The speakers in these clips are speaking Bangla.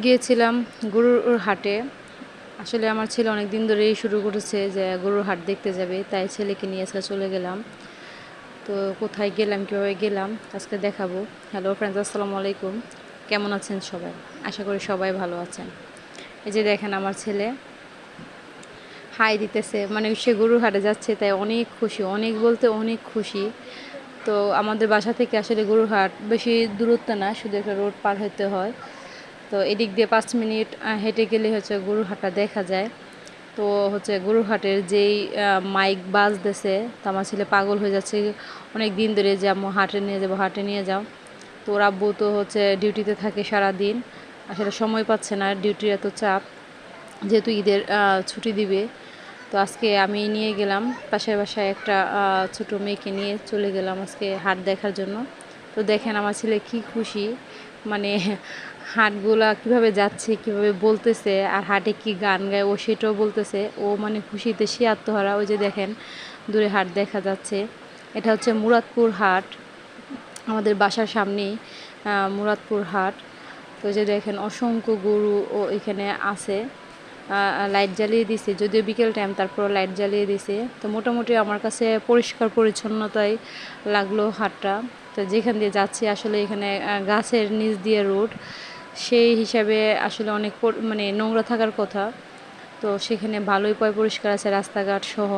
গিয়েছিলাম গরুর হাটে। আসলে আমার ছেলে অনেক দিন ধরেই শুরু করেছে যে গরুর হাট দেখতে যাবে, তাই ছেলেকে নিয়ে আজকে চলে গেলাম। তো কোথায় গেলাম, কীভাবে গেলাম আজকে দেখাবো। হ্যালো ফ্রেন্ডস, আসসালামু আলাইকুম। কেমন আছেন সবাই? আশা করি সবাই ভালো আছেন। এই যে দেখেন আমার ছেলে হাই দিতেছে, মানে সে গরুর হাটে যাচ্ছে, তাই অনেক খুশি, অনেক বলতে অনেক খুশি। তো আমাদের বাসা থেকে আসলে গরুর হাট বেশি দূরত্ব না, শুধু একটা রোড পার হতে হয়। তো এদিক দিয়ে 5 মিনিট হেঁটে গেলে হচ্ছে গরুর হাটটা দেখা যায়। তো হচ্ছে গরুর হাটের যেই মাইক বাজতেছে, তো আমার ছেলে পাগল হয়ে যাচ্ছে অনেক দিন ধরে, যে আম্মু হাটে নিয়ে যাবো, হাটে নিয়ে যাও। তো ওর আব্বু তো হচ্ছে ডিউটিতে থাকে সারাদিন, আসলে সময় পাচ্ছে না, ডিউটির এত চাপ, যেহেতু ঈদের ছুটি দিবে। তো আজকে আমি নিয়ে গেলাম পাশের বাসায় একটা ছোটো মেয়েকে নিয়ে চলে গেলাম আজকে হাট দেখার জন্য। তো দেখেন আমার ছেলে কি খুশি, মানে হাটগুলা কিভাবে যাচ্ছে, কিভাবে বলতেছে, আর হাটে কি গান গায় ও সেটাও বলতেছে। ও মানে খুশিতে সে আত্মহারা। ওই যে দেখেন দূরে হাট দেখা যাচ্ছে, এটা হচ্ছে মুরাদপুর হাট, আমাদের বাসার সামনেই মুরাদপুর হাট। তো যে দেখেন অসংখ্য গরু ও এখানে আছে। লাইট জ্বালিয়ে দিছে, যদিও বিকেল টাইম, তারপর লাইট জ্বালিয়ে দিছে। তো মোটামুটি আমার কাছে পরিষ্কার পরিচ্ছন্নতাই লাগলো হাটটা। তো যেখান দিয়ে যাচ্ছি আসলে এখানে গাছের নিচ দিয়ে রোড, সেই হিসাবে আসলে অনেক মানে নোংরা থাকার কথা। তো সেখানে ভালোই পরিষ্কার আছে রাস্তাঘাট সহ।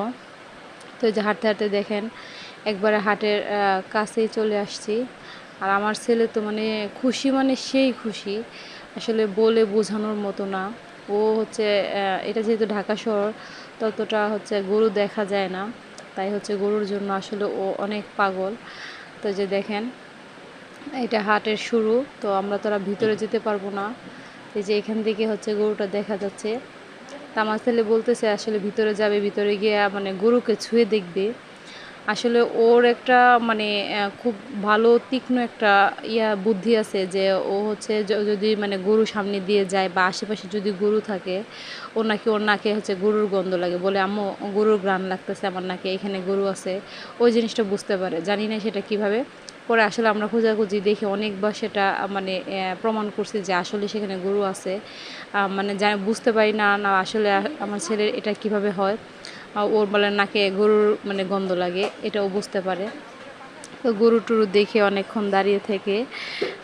তো এই যে হাঁটতে হাঁটতে দেখেন একবারে হাটের কাছেই চলে আসছি। আর আমার ছেলে তো মানে খুশি, মানে সেই খুশি, আসলে বলে বোঝানোর মতো না। ও হচ্ছে এটা যেহেতু ঢাকা শহর, ততটা হচ্ছে গরু দেখা যায় না, তাই হচ্ছে গরুর জন্য আসলে ও অনেক পাগল। তো যে দেখেন এটা হাটের শুরু, তো আমরা তোরা ভিতরে যেতে পারবো না। এই যে এখান থেকে হচ্ছে গরুটা দেখা যাচ্ছে। তা আমার ছেলে বলতেছে আসলে ভিতরে যাবে, ভিতরে গিয়ে মানে গরুকে ছুঁয়ে দেখবে। আসলে ওর একটা মানে খুব ভালো তীক্ষ্ণ একটা বুদ্ধি আছে, যে ও হচ্ছে যদি মানে গরু সামনে দিয়ে যায় বা আশেপাশে যদি গরু থাকে, ওর নাকে হচ্ছে গরুর গন্ধ লাগে, বলে আম্মু গরুর ঘ্রাণ লাগতেছে আমার নাকে, এখানে গরু আছে। ওই জিনিসটা বুঝতে পারে, জানি না সেটা কিভাবে পরে। আসলে আমরা খোঁজাখুঁজি দেখি অনেকবার সেটা মানে প্রমাণ করছি যে আসলে সেখানে গরু আছে। মানে বুঝতে পারি না না আসলে আমার ছেলের এটা কিভাবে হয়। ওর বলে নাকে গরুর মানে গন্ধ লাগে, এটাও বুঝতে পারে। তো গরু টুরু দেখে অনেকক্ষণ দাঁড়িয়ে থেকে,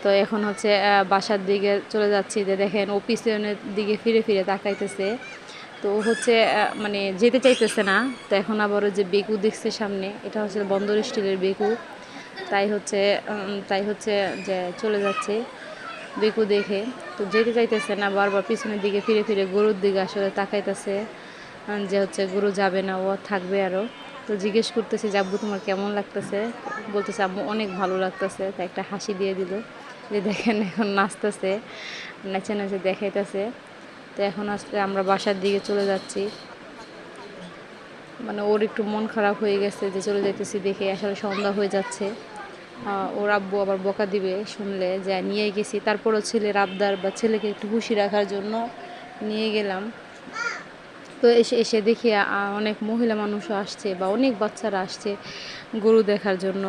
তো এখন হচ্ছে বাসার দিকে চলে যাচ্ছি। যে দেখেন ও পিছনের দিকে ফিরে ফিরে তাকাইতেছে। তো হচ্ছে মানে যেতে চাইতেছে না। তো এখন আবারও যে বেকু দেখছে সামনে, এটা হচ্ছে বন্দর স্টিলের বেকু, তাই হচ্ছে যে চলে যাচ্ছে বেকু দেখে। তো যেতে চাইতেছে না, বারবার পিছনের দিকে ফিরে ফিরে গরুর দিকে আসলে তাকাইতেছে, যে হচ্ছে গরু যাবে না, ও থাকবে আরও। তো জিজ্ঞেস করতেছে যে আব্বু তোমার কেমন লাগতেছে, বলতেছে আব্বু অনেক ভালো লাগতেছে। তাই একটা হাসি দিয়ে দিল। যে দেখেন এখন নাচতেছে, নাচে নাচে দেখাইতেছে। তো এখন আসলে আমরা বাসার দিকে চলে যাচ্ছি। মানে ওর একটু মন খারাপ হয়ে গেছে যে চলে যাইতেছি দেখে, আসলে সন্ধ্যা হয়ে যাচ্ছে। ওর আব্বু আবার বকা দিবে শুনলে যে নিয়ে গেছি। তারপরও ছেলের আবদার বা ছেলেকে একটু খুশি রাখার জন্য নিয়ে গেলাম। তো এসে এসে দেখি অনেক মহিলা মানুষও আসছে বা অনেক বাচ্চারা আসছে গরু দেখার জন্য।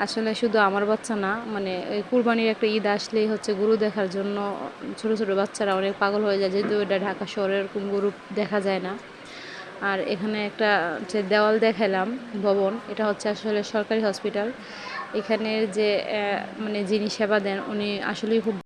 আসলে শুধু আমার বাচ্চা না, মানে এই কুরবানির একটা ঈদ আসলেই হচ্ছে গরু দেখার জন্য ছোট ছোট বাচ্চারা অনেক পাগল হয়ে যায়, যেহেতু এটা ঢাকা শহরে এরকম গরু দেখা যায় না। আর এখানে একটা যে দেওয়াল দেখালাম ভবন, এটা হচ্ছে আসলে সরকারি হসপিটাল। এখানের যে মানে যিনি সেবা দেন উনি আসলেই খুব